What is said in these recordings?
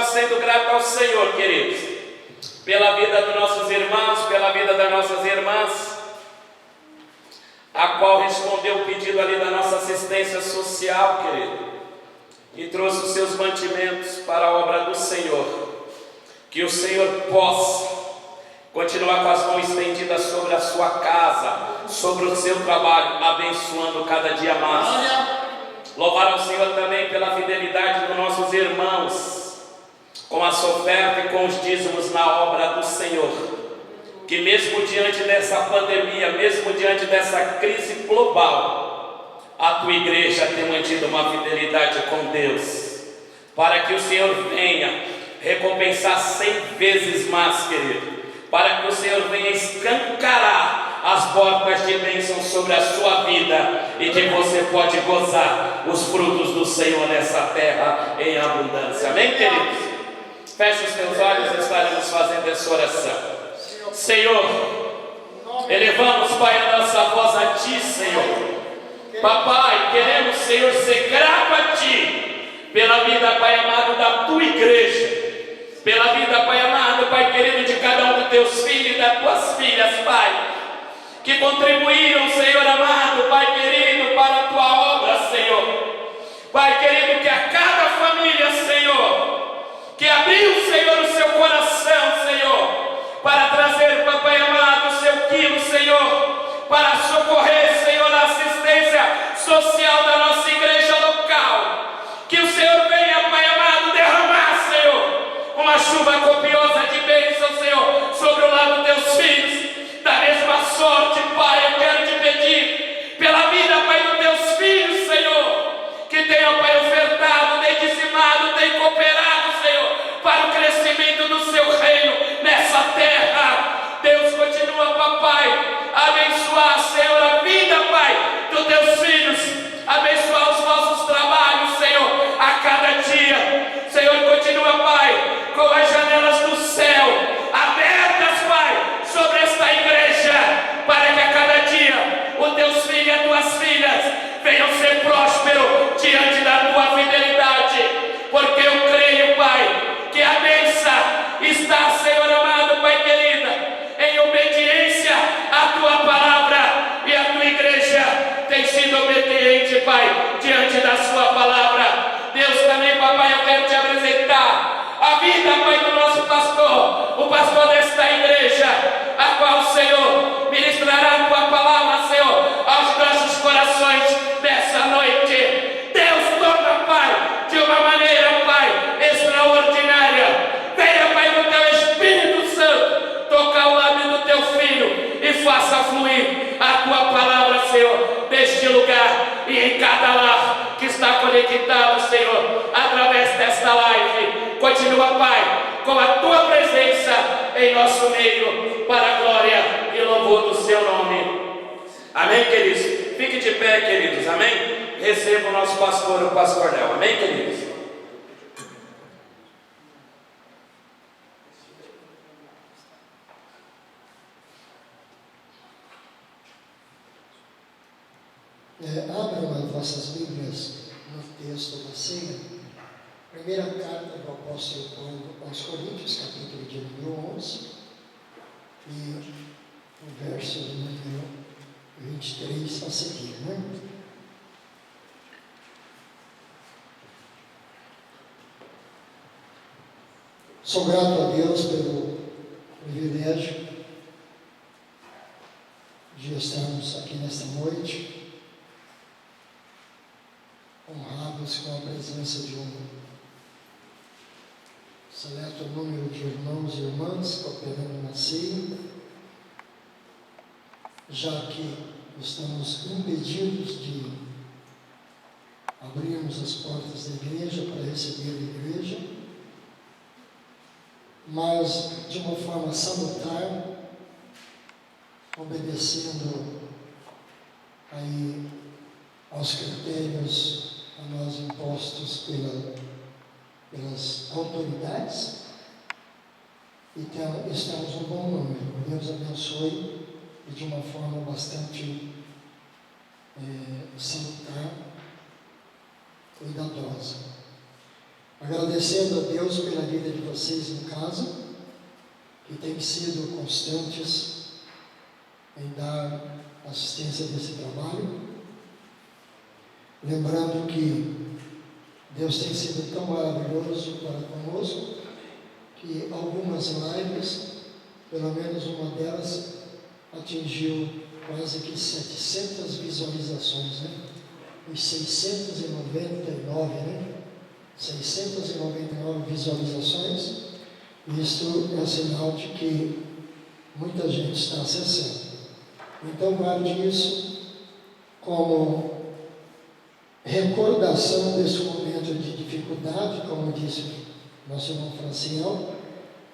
sendo grato ao Senhor, queridos, pela vida dos nossos irmãos, pela vida das nossas irmãs, a qual respondeu o pedido ali da nossa assistência social, querido, e trouxe os seus mantimentos para a obra do Senhor. Que o Senhor possa continuar com as mãos estendidas sobre a sua casa, sobre o seu trabalho, abençoando cada dia mais. Louvar ao Senhor também pela fidelidade dos nossos irmãos, com a sua oferta e com os dízimos na obra do Senhor. Que mesmo diante dessa pandemia, mesmo diante dessa crise global, a tua igreja tem mantido uma fidelidade com Deus, para que o Senhor venha recompensar 100 vezes mais, querido, para que o Senhor venha escancarar as portas de bênção sobre a sua vida, e que você pode gozar os frutos do Senhor nessa terra em abundância. Amém, queridos? Feche os teus olhos e estaremos fazendo essa oração. Senhor, elevamos, Pai, a nossa voz a Ti, Senhor. Papai, queremos, Senhor, ser grato a Ti pela vida, Pai amado, da Tua igreja, pela vida, Pai amado, Pai querido, de cada um dos Teus filhos e das Tuas filhas, Pai, que contribuíram, Senhor amado, Pai querido, para a Tua obra, Senhor. Pai querido, que a cada família, Senhor, que abriu, Senhor, o seu coração, Senhor, para trazer, Papai amado, o seu quilo, Senhor, para socorrer, Senhor, a assistência social da nossa igreja local. Que o Senhor venha, Pai amado, derramar, Senhor, uma chuva copiosa de bênção, Senhor, sobre o lado dos teus filhos. Da mesma sorte, Pai, eu quero te pedir pela vida, Pai, dos teus filhos, Senhor, que tenham, Pai, ofertado, tem dizimado, tem cooperado, Senhor, para o crescimento do seu reino nessa terra. Deus, continua, Papai, a abençoar, Senhor, a vida, Pai, dos teus filhos, abençoar os nossos trabalhos, Senhor, a cada dia. Senhor, continua, Pai, com as janelas do céu abertas, Pai, sobre esta igreja, para que a cada dia os teus filhos e as tuas filhas venham ser prósperos diante da tua fidelidade, porque eu creio, Pai, que a bênção está, Senhor amado, Pai querida, em obediência à tua palavra, e a tua igreja tem sido obediente, Pai, diante da sua palavra. Deus, também, Papai, eu quero te apresentar a vida, Pai, do nosso pastor, o pastor desta igreja, a qual o Senhor ministrará a tua palavra, Senhor, aos nossos corações nessa noite. Deus, toca, Pai, de uma maneira, Pai, extraordinária. Venha, Pai, no teu Espírito Santo, tocar o lábio do teu filho e faça fluir a tua palavra, Senhor, neste lugar e em cada lar que está conectado, Senhor, através desta live. Continua, Pai, com a tua presença em nosso meio, para a glória e louvor do seu nome. Amém, queridos? Fique de pé, queridos, amém? Receba o nosso pastor, o pastor Léo, amém, queridos? Abram as vossas Bíblias no texto da ceia. Primeira carta do apóstolo Paulo aos Coríntios, capítulo de número 11, e o verso número 23 a seguir, né? Sou grato a Deus pelo privilégio de estarmos aqui nesta noite, honrados com a presença de um seleto número de irmãos e irmãs cooperando na ceia, já que estamos impedidos de abrirmos as portas da igreja para receber a igreja, mas de uma forma salutar, obedecendo aí aos critérios a nós impostos pelas autoridades, e estamos um bom número. Deus abençoe, e de uma forma bastante salutar, cuidadosa. agradecendo a Deus pela vida de vocês em casa, que têm sido constantes em dar assistência desse trabalho, lembrando que Deus tem sido tão maravilhoso para conosco, que algumas lives, pelo menos uma delas, atingiu quase que 700 visualizações, né? Os 699, né? 699 visualizações. Isto é sinal de que muita gente está acessando. Então, guarde isso como recordação desse momento de dificuldade, como disse nosso irmão Franciel,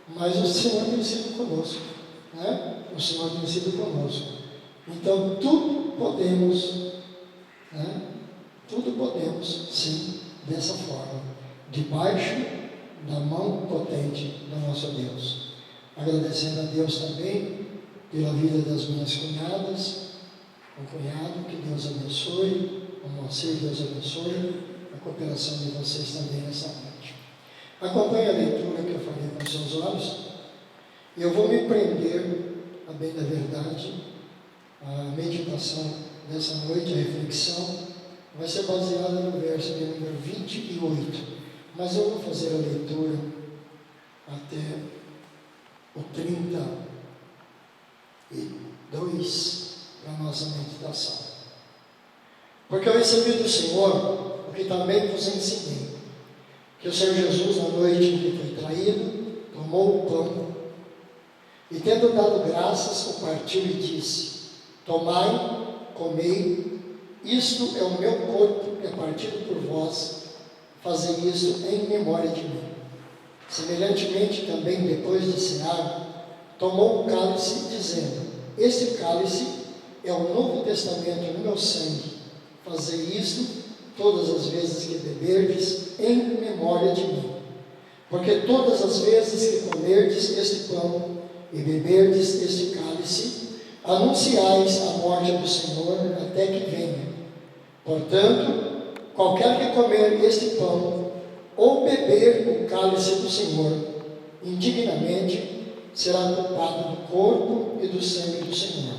mas o Senhor tem sido conosco, né? O Senhor tem sido conosco. Então, tudo podemos, né? Tudo podemos, sim, dessa forma, debaixo da mão potente do nosso Deus. Agradecendo a Deus também pela vida das minhas cunhadas, o cunhado, que Deus abençoe, o Moacir, Deus abençoe, a cooperação de vocês também nessa noite. Acompanhe a leitura que eu falei com seus olhos, e eu vou me prender, a bem da verdade, a meditação dessa noite, a reflexão, vai ser baseada no verso de número 28, mas eu vou fazer a leitura até o 32 para a nossa meditação. Porque eu recebi do Senhor o que também vos ensinei, que o Senhor Jesus, na noite em que foi traído, tomou o pão e, tendo dado graças, o partiu e disse: tomai, comei, isto é o meu corpo que é partido por vós, fazei isto em memória de mim. Semelhantemente também, depois de cear, tomou o cálice, dizendo: este cálice é o Novo Testamento no meu sangue, fazei isto todas as vezes que beberdes em memória de mim. Porque todas as vezes que comerdes este pão e beberdes este cálice, anunciais a morte do Senhor até que venha. Portanto, qualquer que comer este pão ou beber o cálice do Senhor indignamente, será culpado do corpo e do sangue do Senhor.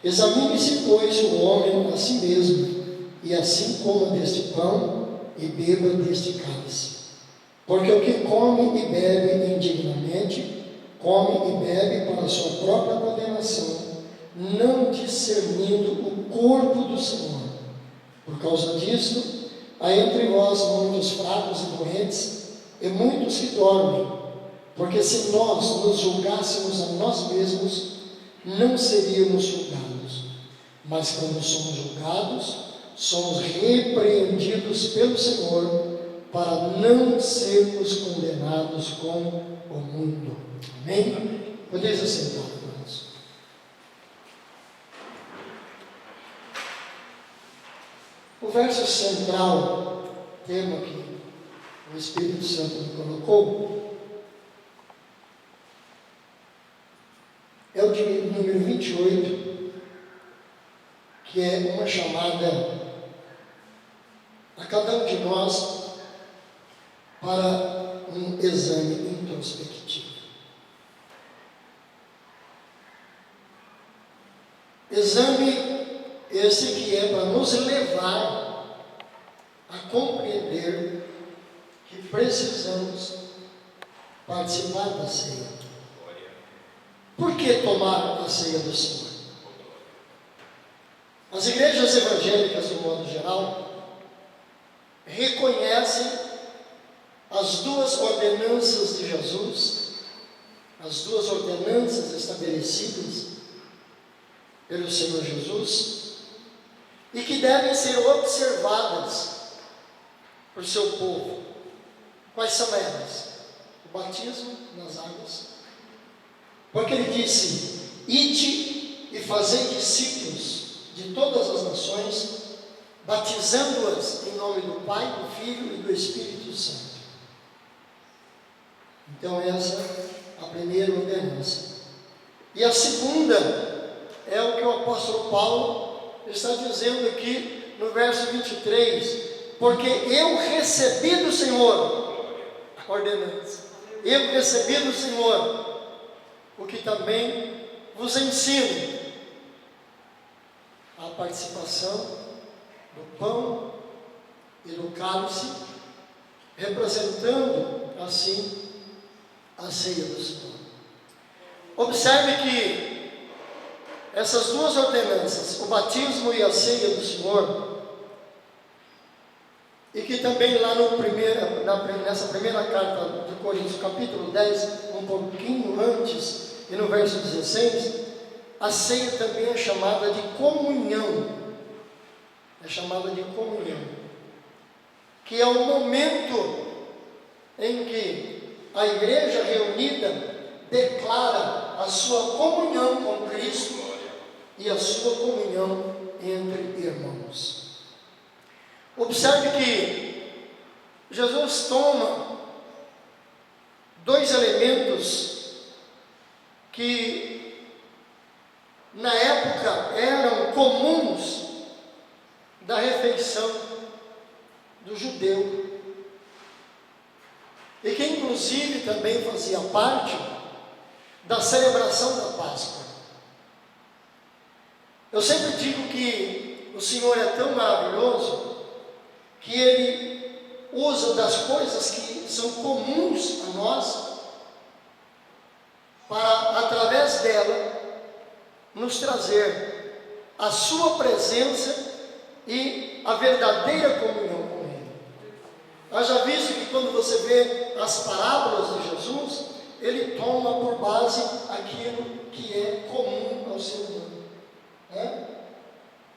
Examine-se, pois, o homem a si mesmo, e assim coma deste pão e beba deste cálice. Porque o que come e bebe indignamente, come e bebe para a sua própria condenação, não discernindo o corpo do Senhor. Por causa disto, há entre vós muitos fracos e doentes, e muitos que dormem. Porque se nós nos julgássemos a nós mesmos, não seríamos julgados. Mas quando somos julgados, somos repreendidos pelo Senhor, para não sermos condenados com o mundo. Amém? Podeis assentar, irmãos. O verso central, tema que o Espírito Santo me colocou, é o de número 28, que é uma chamada a cada um de nós para um exame introspectivo. Exame esse que é para nos levar a compreender que precisamos participar da ceia. Por que tomar a ceia do Senhor? As igrejas evangélicas, de modo geral, reconhecem as duas ordenanças de Jesus, as duas ordenanças estabelecidas pelo Senhor Jesus, e que devem ser observadas por seu povo. Quais são elas? O batismo nas águas, porque ele disse: ide e fazei discípulos de todas as nações, batizando-as em nome do Pai, do Filho e do Espírito Santo. Então essa é a primeira ordenança. E a segunda é o que o apóstolo Paulo está dizendo aqui no verso 23, porque eu recebi do Senhor ordenança. Eu recebi do Senhor o que também vos ensino: a participação do pão e do cálice, representando assim a ceia do Senhor. Observe que essas duas ordenanças, o batismo e a ceia do Senhor, e que também lá nessa primeira carta de Coríntios, capítulo 10, um pouquinho antes, e no verso 16, a ceia também é chamada de comunhão. É chamada de comunhão, que é o momento em que a igreja reunida declara a sua comunhão com Cristo e a sua comunhão entre irmãos. Observe que Jesus toma dois elementos que na época eram comuns da refeição do judeu, e que inclusive também fazia parte da celebração da Páscoa. Eu sempre digo que o Senhor é tão maravilhoso que Ele usa das coisas que são comuns a nós para, através dela, nos trazer a sua presença e a verdadeira comunhão com Ele. Haja visto que quando você vê as parábolas de Jesus, Ele toma por base aquilo que é comum ao ser humano, né?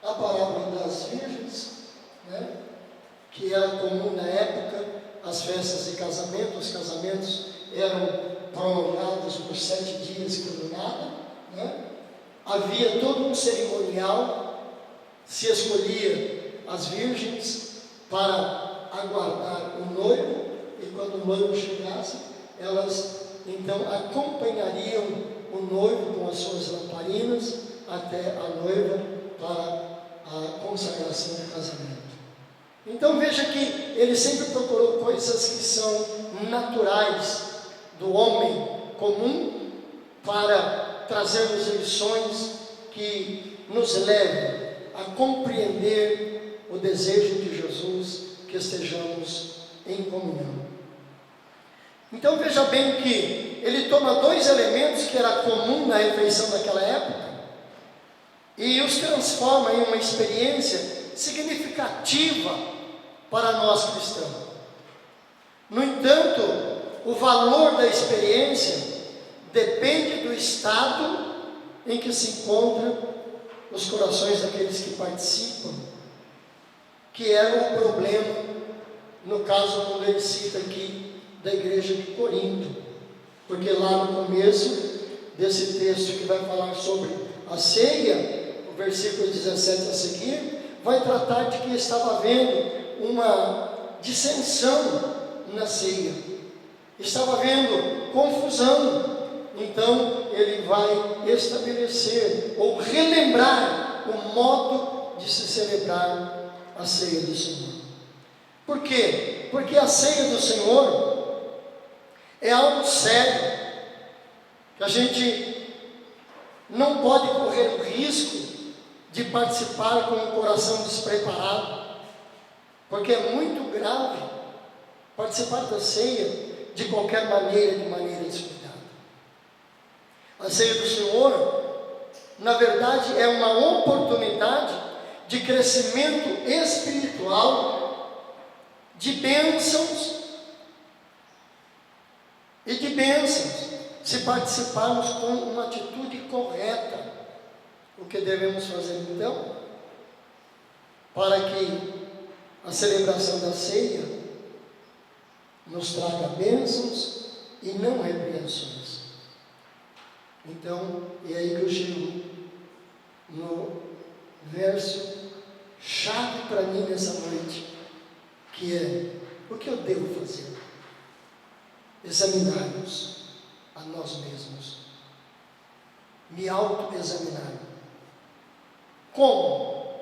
A parábola das virgens, né? Que era comum na época, as festas de casamento, os casamentos eram prolongados por 7 dias por nada, né? Havia todo um cerimonial, se escolhia as virgens para aguardar o noivo, e quando o noivo chegasse, elas então acompanhariam o noivo com as suas lamparinas até a noiva para a consagração do casamento. Então veja que ele sempre procurou coisas que são naturais do homem comum para trazermos lições que nos levem a compreender o desejo de Jesus, que estejamos em comunhão. Então veja bem que ele toma dois elementos que era comum na refeição daquela época e os transforma em uma experiência significativa para nós cristãos. No entanto, o valor da experiência depende do estado em que se encontram os corações daqueles que participam, que era o problema, no caso, quando ele cita aqui da igreja de Corinto, porque lá no começo desse texto que vai falar sobre a ceia, o versículo 17 a seguir, vai tratar de que estava havendo uma dissensão na ceia, estava havendo confusão. Então ele vai estabelecer ou relembrar o modo de se celebrar a ceia do Senhor. Por quê? Porque a ceia do Senhor é algo sério, que a gente não pode correr o risco de participar com o coração despreparado, porque é muito grave participar da ceia de qualquer maneira, de maneira descuidada. A ceia do Senhor, na verdade, é uma oportunidade de crescimento espiritual, de bênçãos e de bênçãos, se participarmos com uma atitude correta. O que devemos fazer então? Para que a celebração da ceia nos traga bênçãos e não repreensões. Então, é aí que eu chego no verso chave para mim nessa noite, que é: o que eu devo fazer? Examinarmos a nós mesmos, me auto-examinar. Como?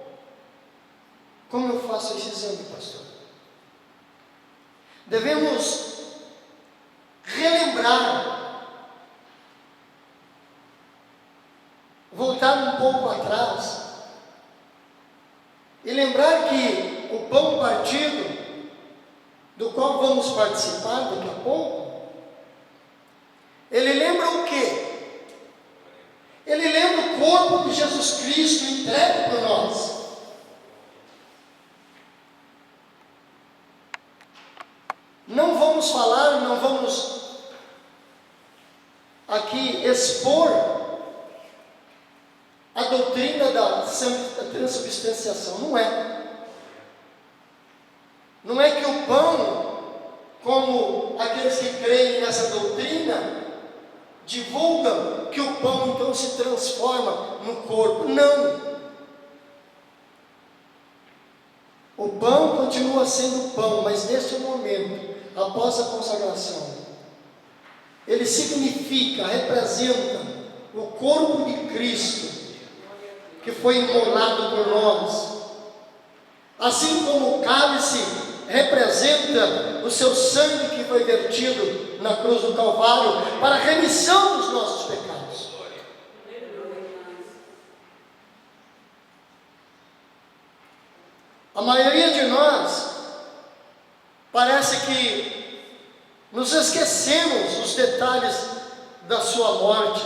Como eu faço esse exame, pastor? Devemos relembrar, voltar um pouco atrás e lembrar que o pão partido, do qual vamos participar daqui a pouco, ele lembra o quê? Ele lembra o corpo de Jesus Cristo entregue por nós. Não vamos falar, não vamos aqui expor a doutrina da transubstanciação, não é. Não é que o pão, como aqueles que creem nessa doutrina, divulgam que o pão então se transforma no corpo. Não. O pão continua sendo pão, mas neste momento, após a consagração, ele significa, representa o corpo de Cristo, que foi imolado por nós. Assim como o cálice representa o seu sangue que foi vertido na cruz do Calvário para a remissão dos nossos pecados. A maioria de nós parece que nos esquecemos dos detalhes da sua morte.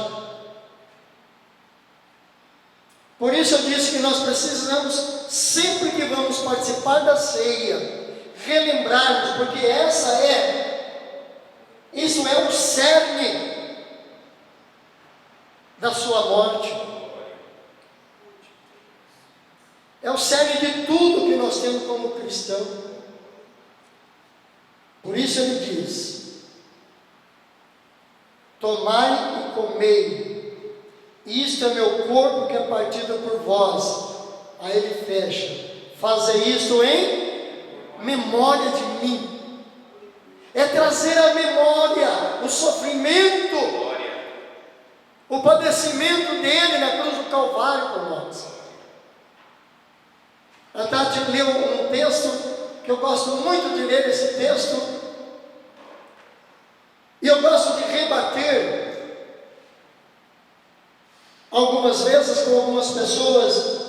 Por isso eu disse que nós precisamos, sempre que vamos participar da ceia, relembrarmos, porque isso é o cerne da sua morte. É o cerne de tudo que nós temos como cristão. Por isso ele diz: tomai e comei, isto é meu corpo que é partido por vós. Aí ele fecha: fazei isto em memória de mim. É trazer à memória o sofrimento, o padecimento dele na cruz do Calvário por nós. A Tati leu um texto que eu gosto muito de ler, esse texto, e eu gosto de rebater algumas vezes com algumas pessoas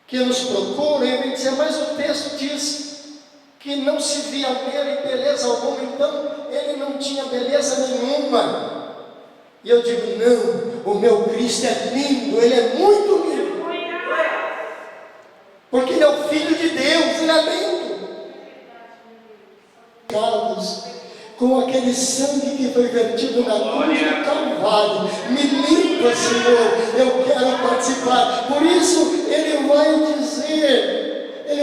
que nos procuram e vêm dizer: mas o texto diz que não se via nele beleza alguma, então ele não tinha beleza nenhuma. E eu digo: não, o meu Cristo é lindo, ele é muito lindo, porque ele é o Filho de Deus, ele é lindo. Carlos, com aquele sangue que foi vertido na cruz do Calvário, me limpa, Senhor, eu quero participar. Por isso ele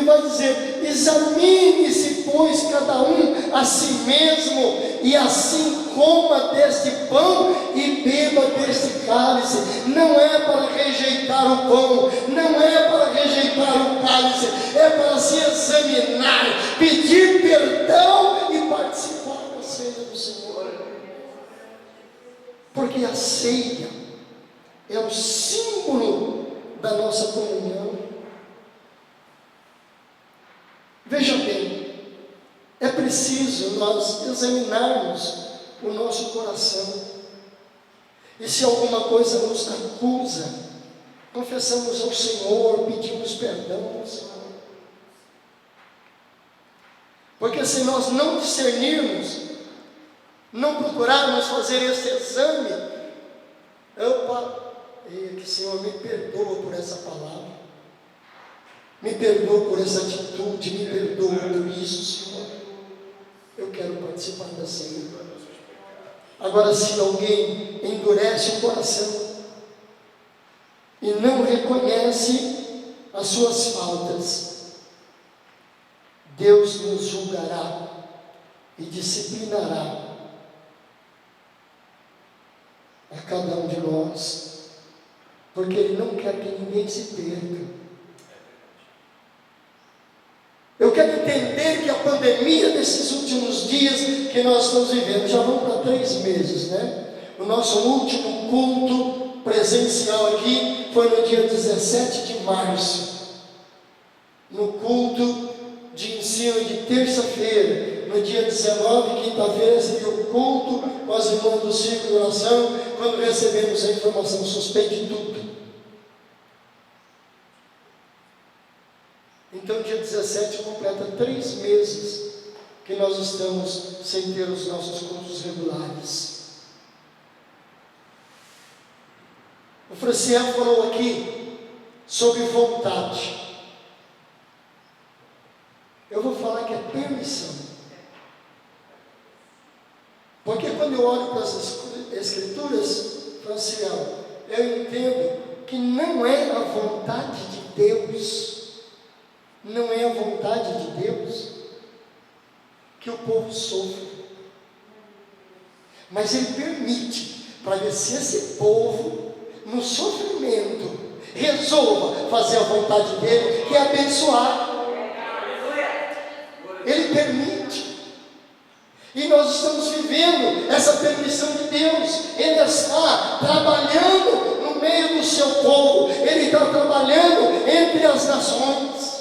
vai dizer: examine-se, pois, cada um a si mesmo, e assim coma deste pão e beba deste cálice. Não é para rejeitar o pão, não é para rejeitar o cálice, é para se examinar, pedir perdão e participar da ceia do Senhor. Porque a ceia é o símbolo da nossa comunhão. Veja bem, é preciso nós examinarmos o nosso coração, e se alguma coisa nos acusa, confessamos ao Senhor, pedimos perdão ao Senhor. Porque se nós não discernirmos, não procurarmos fazer esse exame, que o Senhor me perdoa por essa palavra, me perdoa por essa atitude, me perdoa por isso, Senhor. Eu quero participar da ceia. Agora, se alguém endurece o coração e não reconhece as suas faltas, Deus nos julgará e disciplinará a cada um de nós, porque Ele não quer que ninguém se perca. Eu quero entender que a pandemia desses últimos dias que nós estamos vivendo, já vão para 3 meses, né? O nosso último culto presencial aqui foi no dia 17 de março, no culto de ensino de terça-feira, no dia 19, quinta-feira, seria o culto com as irmãs do círculo de oração, quando recebemos a informação, suspeite tudo. Então, dia 17 completa 3 meses que nós estamos sem ter os nossos cultos regulares. O Franciel falou aqui sobre vontade. Eu vou falar que é permissão. Porque quando eu olho para as Escrituras, Franciel, eu entendo que não é a vontade de Deus, não é a vontade de Deus que o povo sofra, mas Ele permite para ver se esse povo, no sofrimento, resolva fazer a vontade dele, que é abençoar. Ele permite, e nós estamos vivendo essa permissão de Deus. Ele está trabalhando no meio do seu povo, Ele está trabalhando entre as nações.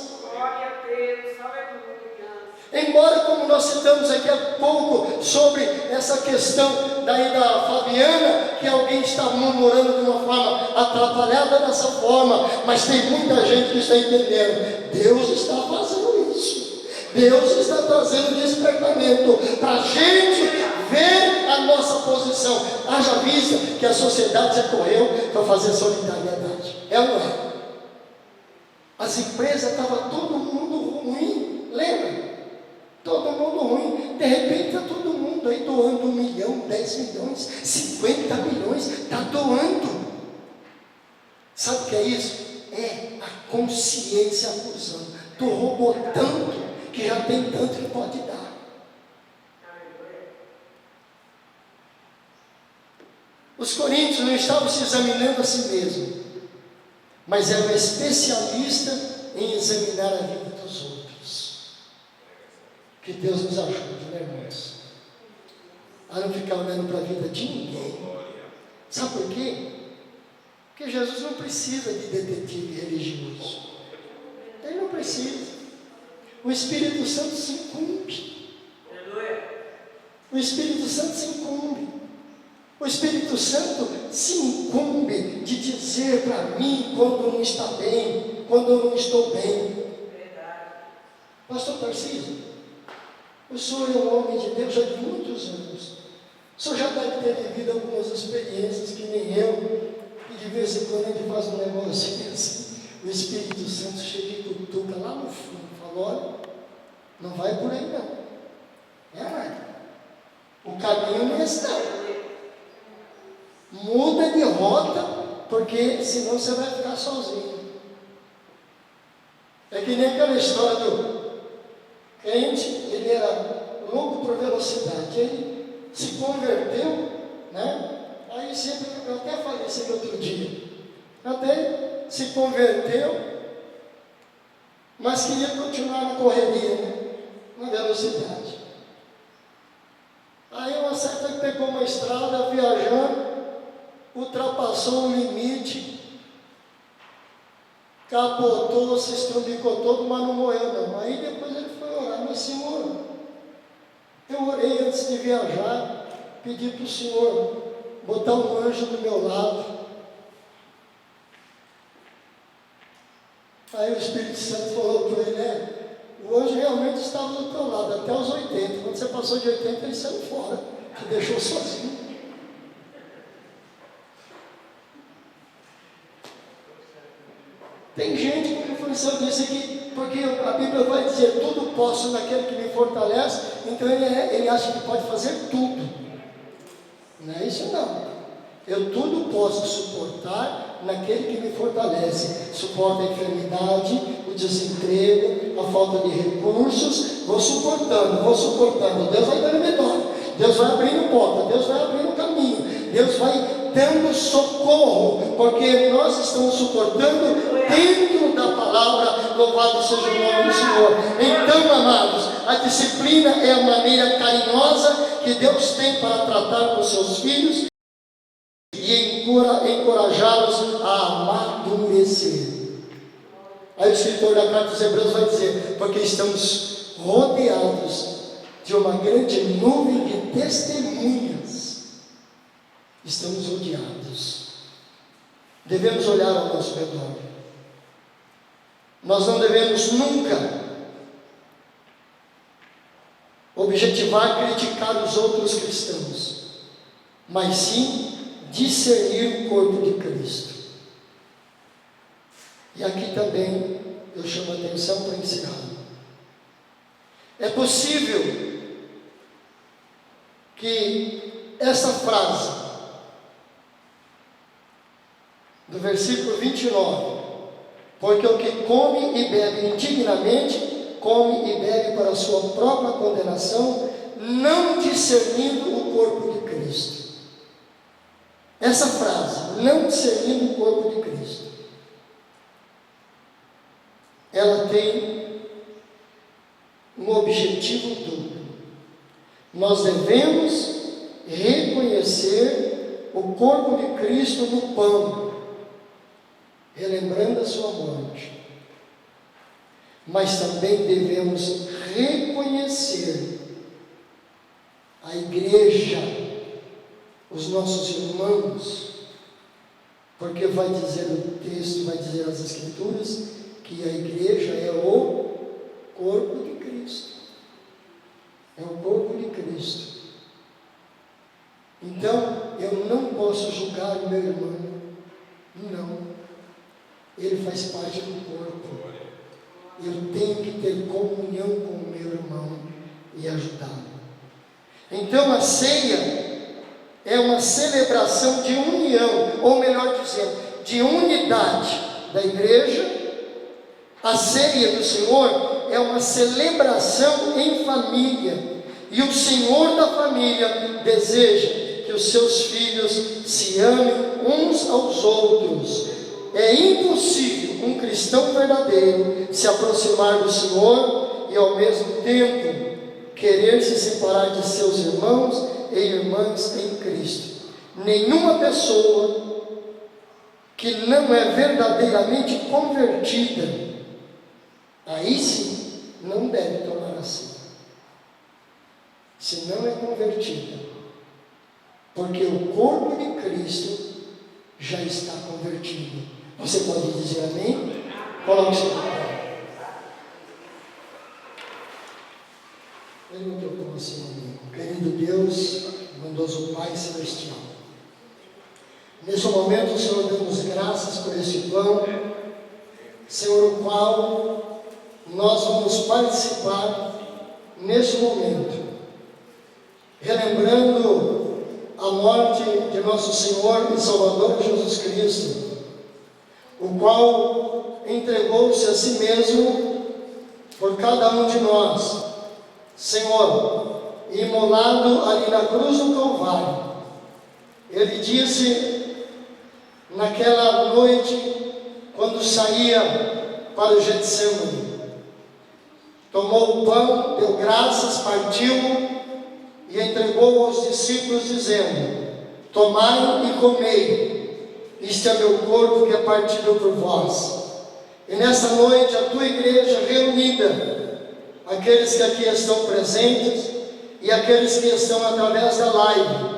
Embora, como nós citamos aqui há pouco sobre essa questão daí da Fabiana, que alguém está murmurando de uma forma atrapalhada dessa forma, mas tem muita gente que está entendendo. Deus está fazendo isso. Deus está trazendo despertamento para a gente ver a nossa posição. Haja vista que a sociedade recorreu para fazer solidariedade. É ou não é? As empresas estavam todo mundo ruim, lembra? Todo mundo ruim, de repente está todo mundo aí doando 1 milhão, 10 milhões, 50 milhões, está doando. Sabe o que é isso? É a consciência acusando. Tu roubou tanto que já tem tanto que pode dar. Os coríntios não estavam se examinando a si mesmos, mas eram especialistas em examinar a vida dos outros. Que Deus nos ajude, né, irmãos? A não ficar olhando para a vida de ninguém. Sabe por quê? Porque Jesus não precisa de detetive religioso. Ele não precisa. O Espírito Santo se incumbe. O Espírito Santo se incumbe. O Espírito Santo se incumbe de dizer para mim quando não está bem, quando eu não estou bem. Pastor Tarcísio, o senhor é um homem de Deus já de muitos anos. O senhor já deve ter vivido algumas experiências que nem eu, e de vez em quando a gente faz um negócio assim. O Espírito Santo chega e cutuca lá no fundo, fala: olha, não vai por aí não. O caminho não é esse não. Muda de rota, porque senão você vai ficar sozinho. É que nem aquela história do crente, ele era louco por velocidade, ele se converteu, né? Aí sempre, eu até falei isso aqui outro dia, até se converteu, mas queria continuar na correria, né? Na velocidade. Aí uma certa que pegou uma estrada, viajando, ultrapassou o limite, capotou, se estrubicou todo, mas não morreu não. Aí depois ele foi orar: mas Senhor, eu orei antes de viajar, pedi para o Senhor botar um anjo do meu lado. Aí o Espírito Santo falou para ele: o anjo realmente estava do teu lado, até os 80. Quando você passou de 80, ele saiu fora, te deixou sozinho. Tem gente, como o Francisco disse aqui, porque a Bíblia vai dizer: tudo posso naquele que me fortalece, então ele acha que pode fazer tudo. Não é isso não. Eu tudo posso suportar naquele que me fortalece. Suporta a enfermidade, o desemprego, a falta de recursos, vou suportando. Deus vai dando vitória, Deus vai abrindo porta, Deus vai abrindo caminho, Deus vai dando socorro, porque nós estamos suportando dentro da palavra. Louvado seja o nome do Senhor. Então, amados, a disciplina é a maneira carinhosa que Deus tem para tratar com seus filhos e encorajá-los a amadurecer. Aí o escritor da carta dos Hebreus vai dizer: porque estamos rodeados de uma grande nuvem de testemunhas, estamos rodeados. Devemos olhar ao nosso redor. Nós não devemos nunca objetivar criticar os outros cristãos, mas sim discernir o corpo de Cristo. E aqui também eu chamo a atenção para encerrar. É possível que essa frase do versículo 29, porque o que come e bebe indignamente, come e bebe para a sua própria condenação, não discernindo o corpo de Cristo. Essa frase, não discernindo o corpo de Cristo, ela tem um objetivo duplo. Nós devemos reconhecer o corpo de Cristo no pão, relembrando a sua morte, mas também devemos reconhecer a igreja, os nossos irmãos, porque vai dizer o texto, vai dizer as Escrituras, que a igreja é o corpo de Cristo. É o corpo de Cristo. Então, eu não posso julgar o meu irmão. Não. Ele faz parte do corpo. Eu tenho que ter comunhão com o meu irmão e ajudá-lo. Então, a ceia é uma celebração de união, ou melhor dizendo, de unidade da igreja. A ceia do Senhor é uma celebração em família, e o Senhor da família deseja que os seus filhos se amem uns aos outros. É impossível um cristão verdadeiro se aproximar do Senhor e ao mesmo tempo querer se separar de seus irmãos e irmãs em Cristo. Nenhuma pessoa que não é verdadeiramente convertida, aí sim, não deve tomar a ceia. Se não é convertida, porque o corpo de Cristo já está convertido. Você pode dizer amém? Coloque seu pé. Ele não trocou assim, amigo. Querido Deus, bondoso Pai Celestial, nesse momento, o Senhor, damos graças por este pão, Senhor, o qual nós vamos participar neste momento, relembrando a morte de nosso Senhor e Salvador Jesus Cristo, o qual entregou-se a si mesmo por cada um de nós, Senhor, imolado ali na cruz do Calvário. Ele disse naquela noite, quando saía para o Getsemane, tomou o pão, deu graças, partiu e entregou aos discípulos, dizendo: tomai e comei, este é meu corpo que é partido por vós. E nessa noite a tua igreja reunida, aqueles que aqui estão presentes e aqueles que estão através da live,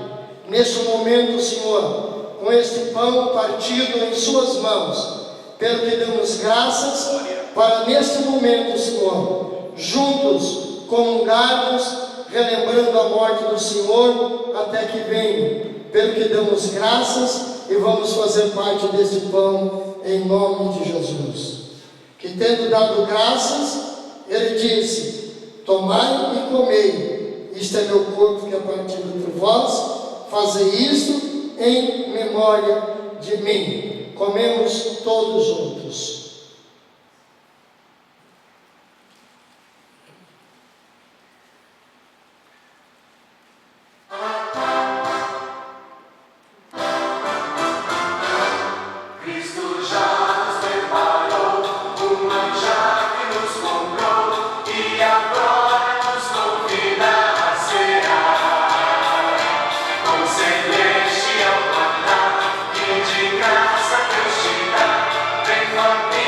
neste momento, Senhor, com este pão partido em suas mãos, pelo que damos graças, para neste momento, Senhor, juntos comungarmos, relembrando a morte do Senhor até que venha, pelo que damos graças e vamos fazer parte deste pão em nome de Jesus. Que tendo dado graças, ele disse: tomai e comei, isto é meu corpo que é partido por vós, fazei isto em memória de mim. Comemos todos juntos. Celestial maná, que de graça Deus te dá, vem família.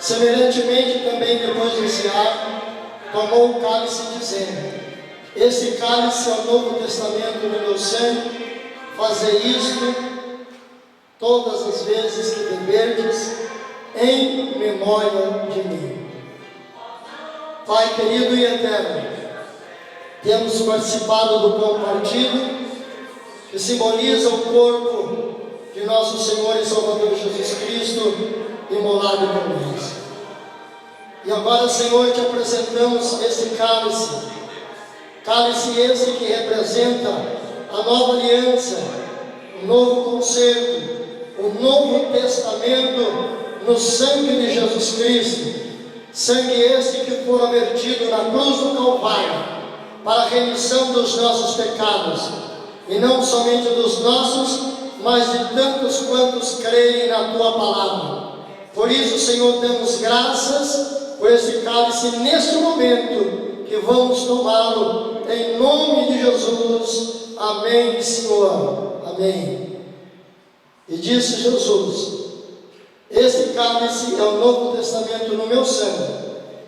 Semelhantemente também depois desse ato, tomou o cálice dizendo: este cálice é o novo testamento do meu sangue, fazei isto todas as vezes que beberdes, em memória de mim. Pai querido e eterno, temos participado do pão partido, que simboliza o corpo de nosso Senhor e Salvador Jesus Cristo, imolado por nós. E agora, Senhor, te apresentamos esse cálice, cálice esse que representa a nova aliança, o novo concerto, o novo testamento no sangue de Jesus Cristo, sangue esse que fora vertido na cruz do Calvário, para a remissão dos nossos pecados, e não somente dos nossos, mas de tantos quantos creem na Tua palavra. Por isso, Senhor, damos graças por esse cálice neste momento, que vamos tomá-lo, em nome de Jesus. Amém, Senhor. Amém. E disse Jesus: este cálice é o novo testamento no meu sangue.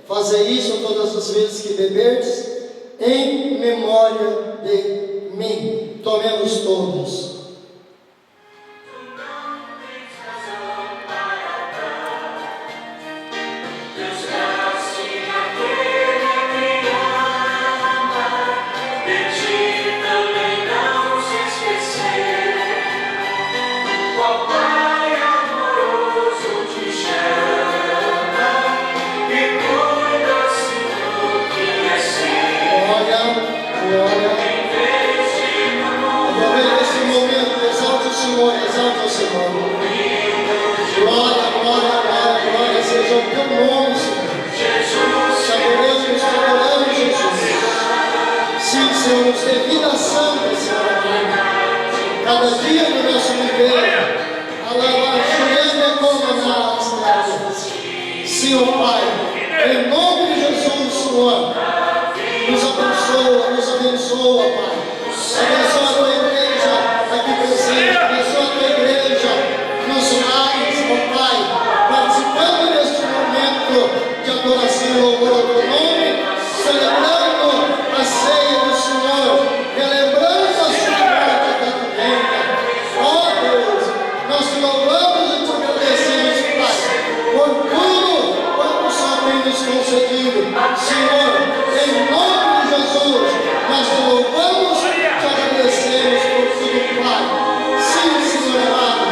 Fazei isso todas as vezes que beberdes, em memória de mim. Tomemos todos. Devida santa, Senhor, cada dia do nosso viver, Senhor Pai, em nome de Jesus, Senhor, nos abençoa, Pai, abençoa a Tua igreja aqui presente, abençoa a Tua igreja nos lares, ó Pai, participando deste momento de adoração e louvor ao Teu nome, celebrando a ceia do Senhor, relembrando a Sua morte até que venha. Ó Deus, nós te louvamos e te agradecemos, Pai, por tudo quanto o Senhor tem nos concedido. Senhor, em nome de Jesus, nós te louvamos e te agradecemos por tudo, Pai. Sim, Senhor amado,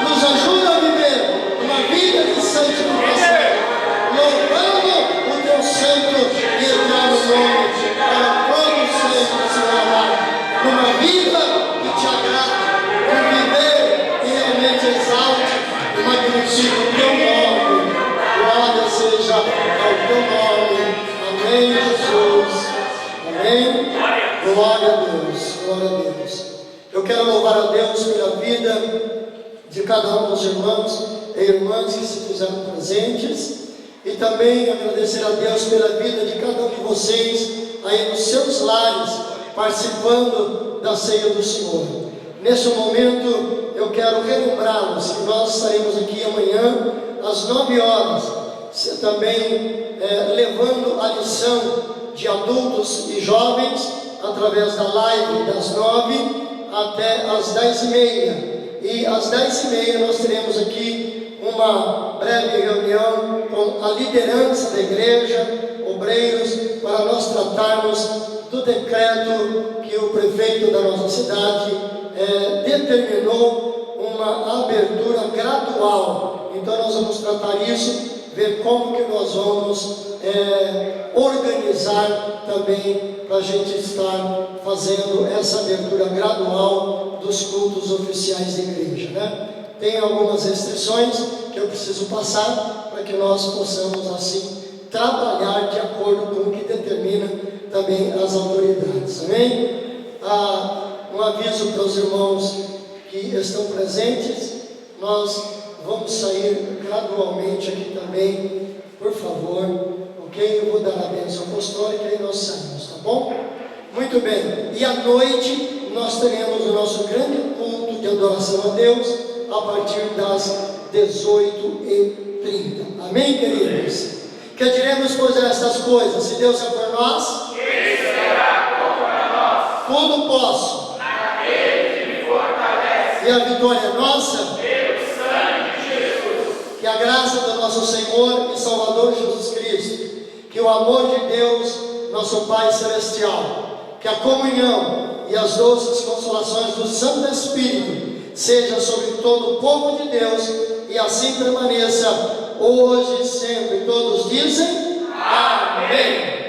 nos ajuda a viver uma vida de santificação, louvando o Teu santo e eterno nome, para todo sempre, Senhor amado, numa vida que te agrada, um viver que realmente exalte e magnifique o Teu nome. Glória seja ao Teu nome. Amém, Jesus. Amém. Glória a Deus. Glória a Deus. Eu quero louvar a Deus pela vida de cada um dos irmãos e irmãs que se fizeram presentes, e também agradecer a Deus pela vida de cada um de vocês aí nos seus lares, participando da ceia do Senhor. Neste momento eu quero relembrá-los que nós estaremos aqui amanhã às 9 horas, também levando a lição de adultos e jovens através da live das 9 até às 10h30. E às 10h30 nós teremos aqui uma breve reunião com a liderança da igreja, obreiros, para nós tratarmos do decreto que o prefeito da nossa cidade determinou, uma abertura gradual. Então nós vamos tratar isso, ver como que nós vamos organizar também para a gente estar fazendo essa abertura gradual dos cultos oficiais da igreja, né? Tem algumas restrições que eu preciso passar para que nós possamos assim trabalhar de acordo com o que determina também as autoridades, amém? Um aviso para os irmãos que estão presentes: nós vamos sair gradualmente aqui também, por favor, ok? Eu vou dar a bênção apostólica e nós saímos, tá bom? Muito bem, e à noite nós teremos o nosso grande culto de adoração a Deus a partir das 18h30. Amém, queridos? Que diremos, pois, estas coisas: se Deus é por nós, quem será contra nós? tudo posso Aquele que me fortalece. e a vitória é nossa. Pelo sangue de Jesus. Que a graça do nosso Senhor e Salvador Jesus Cristo, que o amor de Deus, nosso Pai Celestial, que a comunhão e as doces consolações do Santo Espírito seja sobre todo o povo de Deus e assim permaneça hoje e sempre. Todos dizem amém.